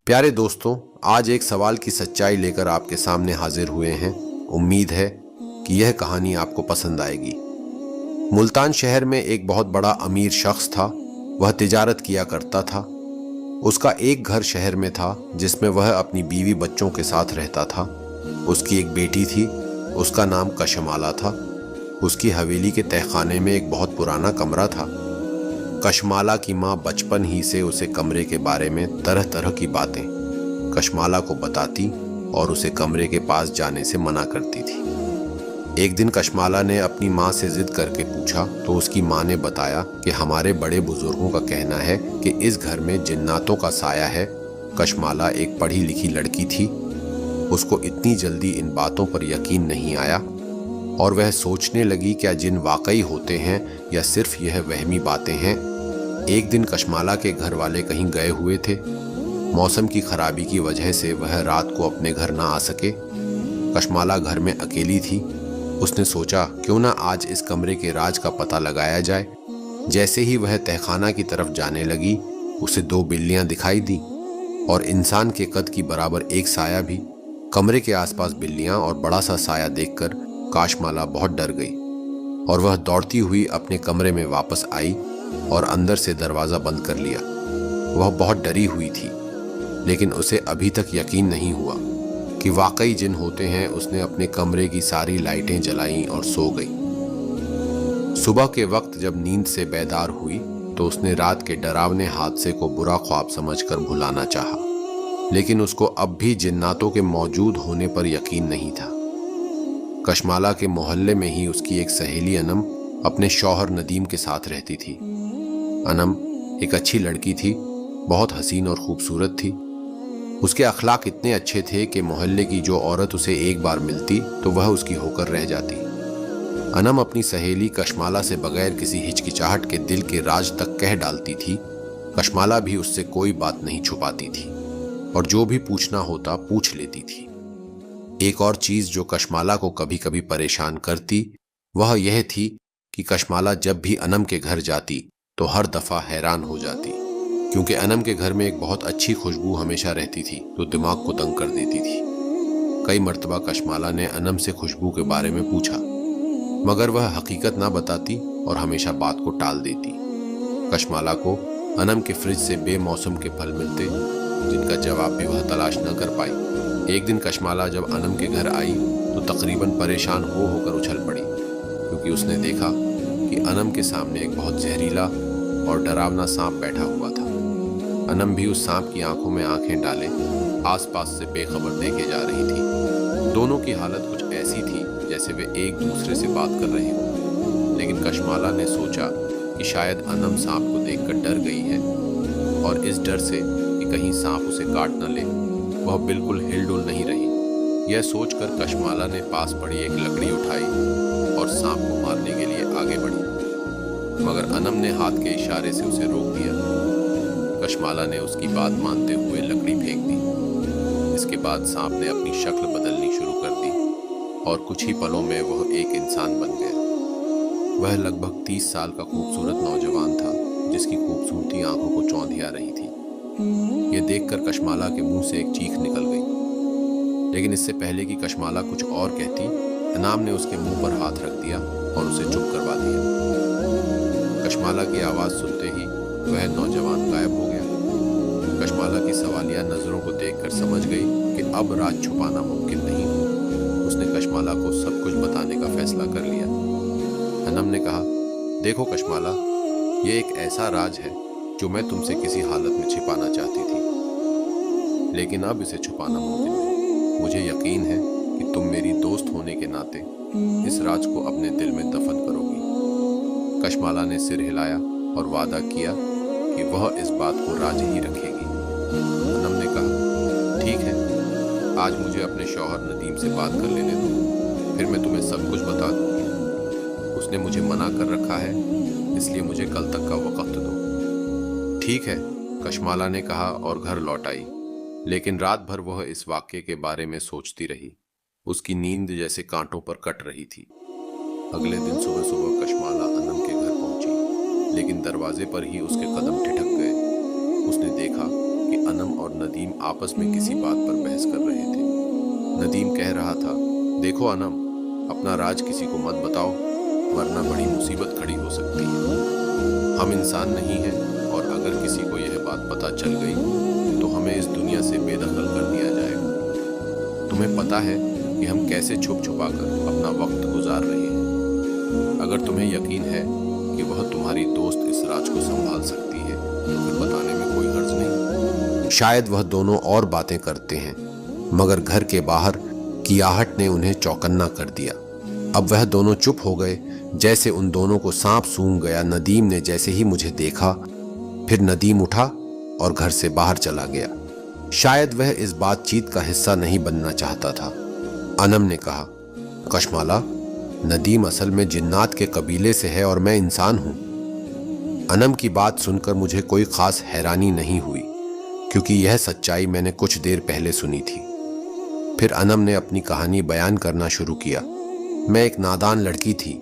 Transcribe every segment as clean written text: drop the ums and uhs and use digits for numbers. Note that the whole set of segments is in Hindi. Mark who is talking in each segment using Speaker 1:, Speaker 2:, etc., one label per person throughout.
Speaker 1: प्यारे दोस्तों, आज एक सवाल की सच्चाई लेकर आपके सामने हाजिर हुए हैं। उम्मीद है कि यह कहानी आपको पसंद आएगी। मुल्तान शहर में एक बहुत बड़ा अमीर शख्स था। वह तिजारत किया करता था। उसका एक घर शहर में था जिसमें वह अपनी बीवी बच्चों के साथ रहता था। उसकी एक बेटी थी, उसका नाम कशमाला था। उसकी हवेली के तहखाने में एक बहुत पुराना कमरा था। कशमाला की माँ बचपन ही से उसे कमरे के बारे में तरह तरह की बातें कशमाला को बताती और उसे कमरे के पास जाने से मना करती थी। एक दिन कशमाला ने अपनी माँ से जिद करके पूछा तो उसकी माँ ने बताया कि हमारे बड़े बुजुर्गों का कहना है कि इस घर में जिन्नातों का साया है। कशमाला एक पढ़ी लिखी लड़की थी। उसको इतनी जल्दी इन बातों पर यकीन नहीं आया और वह सोचने लगी क्या जिन वाकई होते हैं या सिर्फ यह वहमी बातें हैं। एक दिन कशमाला के घर वाले कहीं गए हुए थे। मौसम की खराबी की वजह से वह रात को अपने घर ना आ सके। कशमाला घर में अकेली थी। उसने सोचा क्यों ना आज इस कमरे के राज का पता लगाया जाए। जैसे ही वह तहखाना की तरफ जाने लगी, उसे दो बिल्लियां दिखाई दी और इंसान के कद की बराबर एक साया भी। कमरे के आसपास बिल्लियां और बड़ा सा साया देखकर कशमाला बहुत डर गई और वह दौड़ती हुई अपने कमरे में वापस आई और अंदर से दरवाज़ा बंद कर लिया। वह बहुत डरी हुई थी, लेकिन उसे अभी तक यकीन नहीं हुआ कि वाकई जिन होते हैं। उसने अपने कमरे की सारी लाइटें जलाईं और सो गई। सुबह के वक्त जब नींद से बेदार हुई तो उसने रात के डरावने हादसे को बुरा ख्वाब समझकर भुलाना चाहा, लेकिन उसको अब भी जिन्नातों के मौजूद होने पर यकीन नहीं था। कशमाला के मोहल्ले में ही उसकी एक सहेली अनम अपने शौहर नदीम के साथ रहती थी। अनम एक अच्छी लड़की थी, बहुत हसीन और खूबसूरत थी। उसके अखलाक इतने अच्छे थे कि मोहल्ले की जो औरत उसे एक बार मिलती तो वह उसकी होकर रह जाती। अनम अपनी सहेली कशमाला से बगैर किसी हिचकिचाहट के दिल के राज तक कह डालती थी। कशमाला भी उससे कोई बात नहीं छुपाती थी और जो भी पूछना होता पूछ लेती थी। एक और चीज जो कशमाला को कभी कभी परेशान करती वह यह थी कि कशमाला जब भी अनम के घर जाती तो हर दफा हैरान हो जाती, क्योंकि अनम के घर में एक बहुत अच्छी खुशबू हमेशा रहती थी जो दिमाग को तंग कर देती थी। कई मर्तबा कशमाला ने अनम से खुशबू के बारे में पूछा, मगर वह हकीकत ना बताती और हमेशा बात को टाल देती। कशमाला को अनम के फ्रिज से बेमौसम के फल मिलते जिनका जवाब भी वह तलाश न कर पाई। एक दिन कशमाला जब अनम के घर आई तो तकरीबन परेशान होकर उछल पड़ी, क्योंकि उसने देखा कि अनम के सामने एक बहुत जहरीला और डरावना सांप बैठा हुआ था। अनम भी उस सांप की आंखों में आंखें डाले आसपास से बेखबर देखे जा रही थी। दोनों की हालत कुछ ऐसी थी जैसे वे एक दूसरे से बात कर रहे हों, लेकिन कशमाला ने सोचा कि शायद अनम सांप को देखकर डर गई है और इस डर से कि कहीं सांप उसे काट न ले वह बिल्कुल हिलडुल नहीं रही। यह सोचकर कशमाला ने पास पड़ी एक लकड़ी उठाई और सांप को मारने के लिए आगे बढ़ी, मगर अनम ने हाथ के इशारे से उसे रोक दिया। कशमाला ने उसकी बात मानते हुए लकड़ी फेंक दी। इसके बाद सांप ने अपनी शक्ल बदलनी शुरू कर दी और कुछ ही पलों में वह एक इंसान बन गया। वह लगभग 30 साल का खूबसूरत नौजवान था जिसकी खूबसूरती आंखों को चौंधिया रही थी। यह देखकर कशमाला के मुंह से एक चीख निकल गई, लेकिन इससे पहले कि कशमाला कुछ और कहती, इनाम ने उसके मुंह पर हाथ रख दिया और उसे चुप करवा दिया। कशमाला की आवाज़ सुनते ही वह नौजवान गायब हो गया। कशमाला की सवालिया नज़रों को देखकर समझ गई कि अब राज छुपाना मुमकिन नहीं। उसने कशमाला को सब कुछ बताने का फैसला कर लिया। अनम ने कहा, देखो कशमाला, ये एक ऐसा राज है जो मैं तुमसे किसी हालत में छिपाना चाहती थी, लेकिन अब इसे छुपाना मुमकिन नहीं। मुझे यकीन है कि तुम मेरी दोस्त होने के नाते इस राज को अपने दिल में दफन करोगी। कशमाला ने सिर हिलाया और वादा किया कि वह इस बात को राज ही रखेगी। अनम ने कहा, ठीक है, आज मुझे अपने शौहर नदीम से बात कर लेने दो, फिर मैं तुम्हें सब कुछ बता दूंगी। उसने मुझे मना कर रखा है, इसलिए मुझे कल तक का वक्त दो। ठीक है, कशमाला ने कहा और घर लौट आई, लेकिन रात भर वह इस वाक्य के बारे में सोचती रही। उसकी नींद जैसे कांटों पर कट रही थी। अगले दिन सुबह सुबह कशमाला अनम के घर पहुंची, लेकिन दरवाजे पर ही उसके कदम ठिठक गए। उसने देखा कि अनम और नदीम आपस में किसी बात पर बहस कर रहे थे। नदीम कह रहा था, देखो अनम, अपना राज किसी को मत बताओ, वरना बड़ी मुसीबत खड़ी हो सकती है। हम इंसान नहीं हैं, और अगर किसी को यह बात पता चल गई तो हमें इस दुनिया से बेदखल कर दिया जाएगा। तुम्हें पता है कि हम कैसे छुप छुपा कर अपना वक्त गुजार रहे हैं। अगर तुम्हें यकीन है कि वह तुम्हारी दोस्त इस राज को संभाल सकती है तो फिर बताने में कोई हर्ज नहीं। शायद वह दोनों और बातें करते हैं, मगर घर के बाहर की आहट ने उन्हें चौकन्ना कर दिया। अब वह दोनों चुप हो गए, जैसे उन दोनों को सांप सूंघ गया। नदीम ने जैसे ही मुझे देखा, फिर नदीम उठा और घर से बाहर चला गया। शायद वह इस बातचीत का हिस्सा नहीं बनना चाहता था। अनम ने कहा, कशमाला, नदीम असल में जिन्नात के कबीले से है और मैं इंसान हूं। अनम की बात सुनकर मुझे कोई खास हैरानी नहीं हुई, क्योंकि यह सच्चाई मैंने कुछ देर पहले सुनी थी। फिर अनम ने अपनी कहानी बयान करना शुरू किया। मैं एक नादान लड़की थी।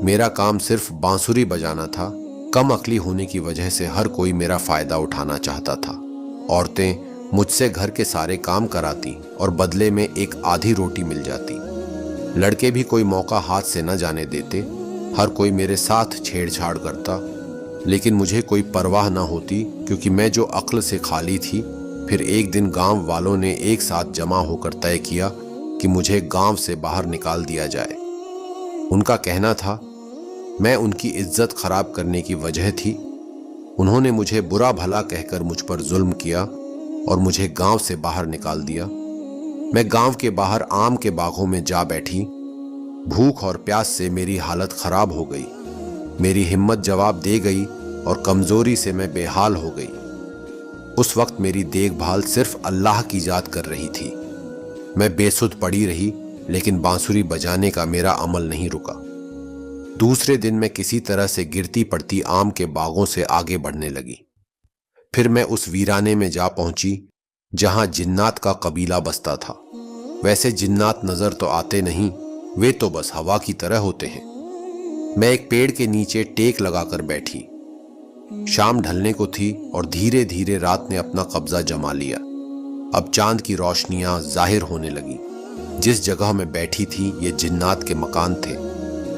Speaker 1: मेरा काम सिर्फ बांसुरी बजाना था। कम अक्ली होने की वजह से हर कोई मेरा फायदा उठाना चाहता था। औरतें मुझसे घर के सारे काम कराती और बदले में एक आधी रोटी मिल जाती। लड़के भी कोई मौका हाथ से न जाने देते। हर कोई मेरे साथ छेड़छाड़ करता, लेकिन मुझे कोई परवाह न होती, क्योंकि मैं जो अक्ल से खाली थी। फिर एक दिन गांव वालों ने एक साथ जमा होकर तय किया कि मुझे गांव से बाहर निकाल दिया जाए। उनका कहना था, मैं उनकी इज्जत खराब करने की वजह थी। उन्होंने मुझे बुरा भला कहकर मुझ पर जुल्म किया और मुझे गांव से बाहर निकाल दिया। मैं गांव के बाहर आम के बागों में जा बैठी। भूख और प्यास से मेरी हालत खराब हो गई। मेरी हिम्मत जवाब दे गई और कमजोरी से मैं बेहाल हो गई। उस वक्त मेरी देखभाल सिर्फ अल्लाह की जात कर रही थी। मैं बेसुध पड़ी रही, लेकिन बांसुरी बजाने का मेरा अमल नहीं रुका। दूसरे दिन मैं किसी तरह से गिरती पड़ती आम के बागों से आगे बढ़ने लगी। फिर मैं उस वीराने में जा पहुंची जहां जिन्नात का कबीला बसता था। वैसे जिन्नात नजर तो आते नहीं, वे तो बस हवा की तरह होते हैं। मैं एक पेड़ के नीचे टेक लगाकर बैठी। शाम ढलने को थी और धीरे धीरे रात ने अपना कब्जा जमा लिया। अब चांद की रोशनियां जाहिर होने लगी। जिस जगह मैं बैठी थी ये जिन्नात के मकान थे।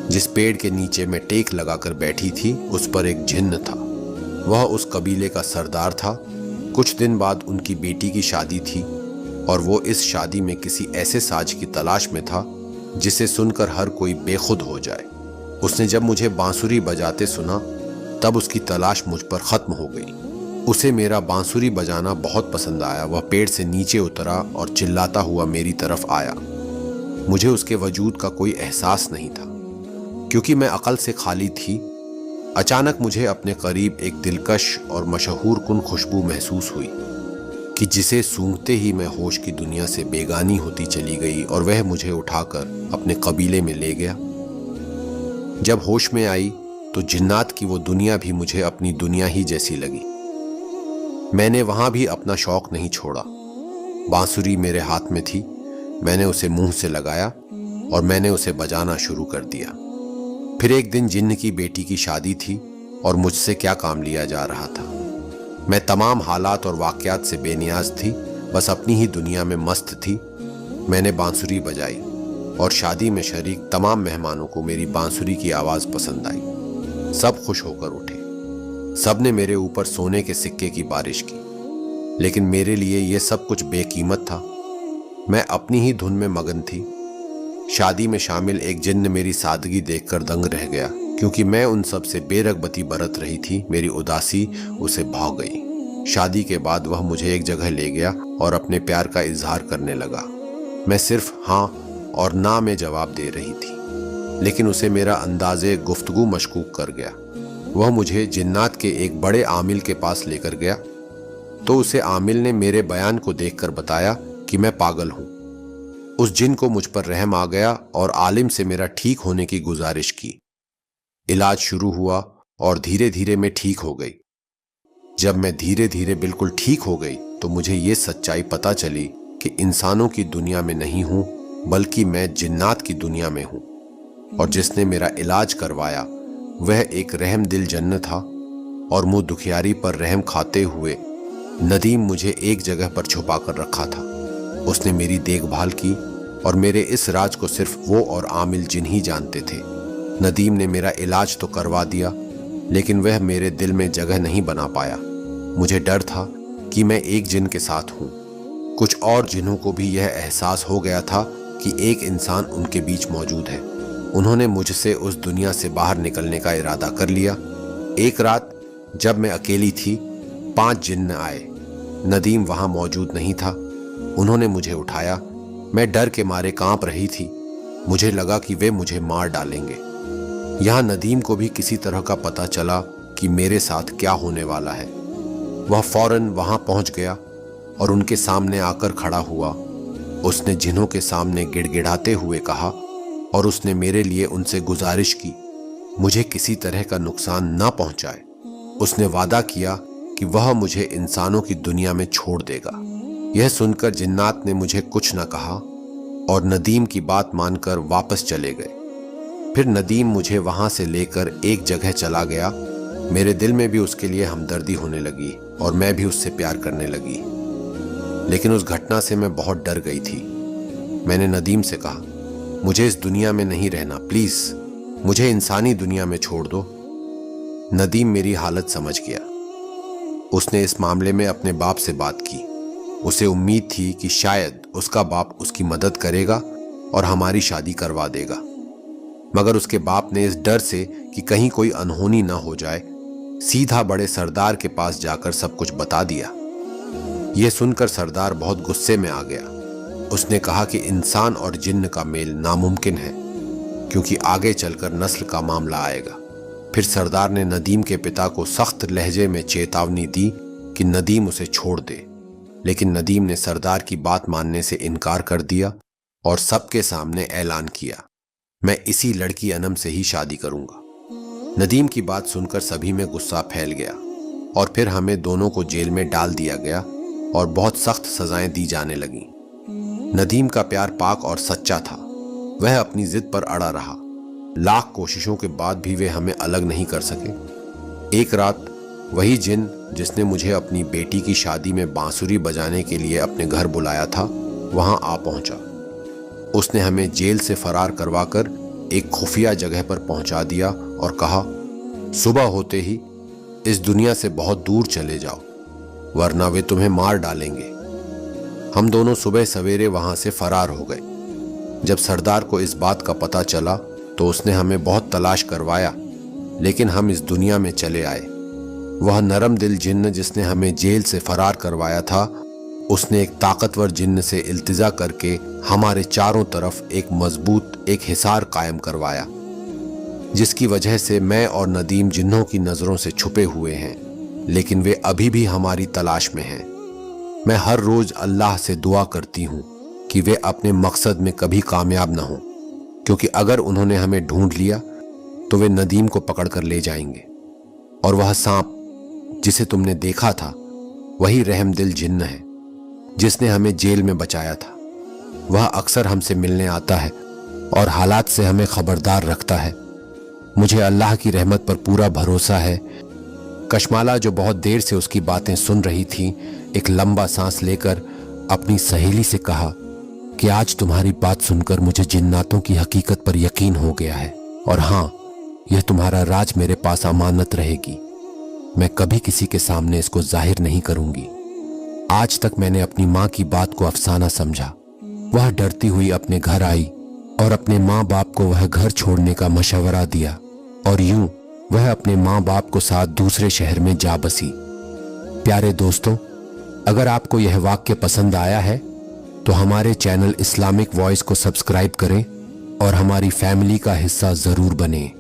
Speaker 1: जिस पेड़ के नीचे मैं टेक लगाकर बैठी थी उस पर एक जिन्न था। वह उस कबीले का सरदार था। कुछ दिन बाद उनकी बेटी की शादी थी और वो इस शादी में किसी ऐसे साज की तलाश में था जिसे सुनकर हर कोई बेखुद हो जाए। उसने जब मुझे बांसुरी बजाते सुना तब उसकी तलाश मुझ पर खत्म हो गई। उसे मेरा बांसुरी बजाना बहुत पसंद आया। वह पेड़ से नीचे उतरा और चिल्लाता हुआ मेरी तरफ आया। मुझे उसके वजूद का कोई एहसास नहीं था, क्योंकि मैं अकल से खाली थी। अचानक मुझे अपने करीब एक दिलकश और मशहूर कुन खुशबू महसूस हुई कि जिसे सूंघते ही मैं होश की दुनिया से बेगानी होती चली गई और वह मुझे उठाकर अपने कबीले में ले गया। जब होश में आई तो जिन्नात की वो दुनिया भी मुझे अपनी दुनिया ही जैसी लगी। मैंने वहां भी अपना शौक नहीं छोड़ा। बांसुरी मेरे हाथ में थी। मैंने उसे मुंह से लगाया और मैंने उसे बजाना शुरू कर दिया। फिर एक दिन जिन्न की बेटी की शादी थी और मुझसे क्या काम लिया जा रहा था। मैं तमाम हालात और वाकयात से बेनियाज थी, बस अपनी ही दुनिया में मस्त थी। मैंने बांसुरी बजाई और शादी में शरीक तमाम मेहमानों को मेरी बांसुरी की आवाज पसंद आई। सब खुश होकर उठे। सबने मेरे ऊपर सोने के सिक्के की बारिश की, लेकिन मेरे लिए यह सब कुछ बेकीमत था। मैं अपनी ही धुन में मगन थी। शादी में शामिल एक जिन्न मेरी सादगी देखकर दंग रह गया, क्योंकि मैं उन सब से बेरगबती बरत रही थी। मेरी उदासी उसे भाव गई। शादी के बाद वह मुझे एक जगह ले गया और अपने प्यार का इजहार करने लगा। मैं सिर्फ हाँ और ना में जवाब दे रही थी, लेकिन उसे मेरा अंदाजे गुफ्तगू मशकूक कर गया। वह मुझे जिन्नात के एक बड़े आमिल के पास लेकर गया, तो उसे आमिल ने मेरे बयान को देखकर बताया कि मैं पागल हूं। उस जिन को मुझ पर रहम आ गया और आलिम से मेरा ठीक होने की गुजारिश की। इलाज शुरू हुआ और धीरे धीरे मैं ठीक हो गई। जब मैं धीरे धीरे बिल्कुल ठीक हो गई तो मुझे ये सच्चाई पता चली कि इंसानों की दुनिया में नहीं हूं, बल्कि मैं जिन्नात की दुनिया में हूं। और जिसने मेरा इलाज करवाया वह एक रहम दिल जन्न था और मुंह दुखियारी पर रहम खाते हुए नदीम मुझे एक जगह पर छुपा कर रखा था। उसने मेरी देखभाल की और मेरे इस राज को सिर्फ वो और आमिल जिन ही जानते थे। नदीम ने मेरा इलाज तो करवा दिया, लेकिन वह मेरे दिल में जगह नहीं बना पाया। मुझे डर था कि मैं एक जिन के साथ हूँ। कुछ और जिन्हों को भी यह एहसास हो गया था कि एक इंसान उनके बीच मौजूद है। उन्होंने मुझसे उस दुनिया से बाहर निकलने का इरादा कर लिया। एक रात जब मैं अकेली थी, 5 जिन्न आए। नदीम वहां मौजूद नहीं था। उन्होंने मुझे उठाया। मैं डर के मारे कांप रही थी। मुझे लगा कि वे मुझे मार डालेंगे। यहाँ नदीम को भी किसी तरह का पता चला कि मेरे साथ क्या होने वाला है। वह फौरन वहां पहुंच गया और उनके सामने आकर खड़ा हुआ। उसने जिन्हों के सामने गिड़गिड़ाते हुए कहा और उसने मेरे लिए उनसे गुजारिश की, मुझे किसी तरह का नुकसान ना पहुंचाए। उसने वादा किया कि वह मुझे इंसानों की दुनिया में छोड़ देगा। यह सुनकर जिन्नात ने मुझे कुछ न कहा और नदीम की बात मानकर वापस चले गए। फिर नदीम मुझे वहां से लेकर एक जगह चला गया। मेरे दिल में भी उसके लिए हमदर्दी होने लगी और मैं भी उससे प्यार करने लगी। लेकिन उस घटना से मैं बहुत डर गई थी। मैंने नदीम से कहा, मुझे इस दुनिया में नहीं रहना, प्लीज मुझे इंसानी दुनिया में छोड़ दो। नदीम मेरी हालत समझ गया। उसने इस मामले में अपने बाप से बात की। उसे उम्मीद थी कि शायद उसका बाप उसकी मदद करेगा और हमारी शादी करवा देगा। मगर उसके बाप ने इस डर से कि कहीं कोई अनहोनी ना हो जाए, सीधा बड़े सरदार के पास जाकर सब कुछ बता दिया। यह सुनकर सरदार बहुत गुस्से में आ गया। उसने कहा कि इंसान और जिन्न का मेल नामुमकिन है, क्योंकि आगे चलकर नस्ल का मामला आएगा। फिर सरदार ने नदीम के पिता को सख्त लहजे में चेतावनी दी कि नदीम उसे छोड़ दे। लेकिन नदीम ने सरदार की बात मानने से इनकार कर दिया और सबके सामने ऐलान किया, मैं इसी लड़की अनम से ही शादी करूंगा। नदीम की बात सुनकर सभी में गुस्सा फैल गया और फिर हमें दोनों को जेल में डाल दिया गया और बहुत सख्त सजाएं दी जाने लगीं। नदीम का प्यार पाक और सच्चा था। वह अपनी जिद पर अड़ा रहा। लाख कोशिशों के बाद भी वे हमें अलग नहीं कर सके। एक रात वही जिन जिसने मुझे अपनी बेटी की शादी में बांसुरी बजाने के लिए अपने घर बुलाया था, वहां आ पहुंचा। उसने हमें जेल से फरार करवाकर एक खुफिया जगह पर पहुंचा दिया और कहा, सुबह होते ही इस दुनिया से बहुत दूर चले जाओ, वरना वे तुम्हें मार डालेंगे। हम दोनों सुबह सवेरे वहां से फरार हो गए। जब सरदार को इस बात का पता चला तो उसने हमें बहुत तलाश करवाया, लेकिन हम इस दुनिया में चले आए। वह नरम दिल जिन्न जिसने हमें जेल से फरार करवाया था, उसने एक ताकतवर जिन्न से इल्तिजा करके हमारे चारों तरफ एक मजबूत हिसार कायम करवाया, जिसकी वजह से मैं और नदीम जिन्नों की नजरों से छुपे हुए हैं, लेकिन वे अभी भी हमारी तलाश में हैं। मैं हर रोज अल्लाह से दुआ करती हूँ कि वे अपने मकसद में कभी कामयाब ना हो, क्योंकि अगर उन्होंने हमें ढूंढ लिया तो वे नदीम को पकड़कर ले जाएंगे। और वह सांप जिसे तुमने देखा था, वही रहमदिल जिन्न है जिसने हमें जेल में बचाया था। वह अक्सर हमसे मिलने आता है और हालात से हमें खबरदार रखता है। मुझे अल्लाह की रहमत पर पूरा भरोसा है। कशमाला, जो बहुत देर से उसकी बातें सुन रही थी, एक लंबा सांस लेकर अपनी सहेली से कहा कि आज तुम्हारी बात सुनकर मुझे जिन्नातों की हकीकत पर यकीन हो गया है, और हाँ, यह तुम्हारा राज मेरे पास अमानत रहेगी। मैं कभी किसी के सामने इसको जाहिर नहीं करूंगी। आज तक मैंने अपनी माँ की बात को अफसाना समझा। वह डरती हुई अपने घर आई और अपने माँ बाप को वह घर छोड़ने का मशवरा दिया, और यूं वह अपने माँ बाप को साथ दूसरे शहर में जा बसी। प्यारे दोस्तों, अगर आपको यह वाक्य पसंद आया है तो हमारे चैनल इस्लामिक वॉइस को सब्सक्राइब करें और हमारी फैमिली का हिस्सा जरूर बनें।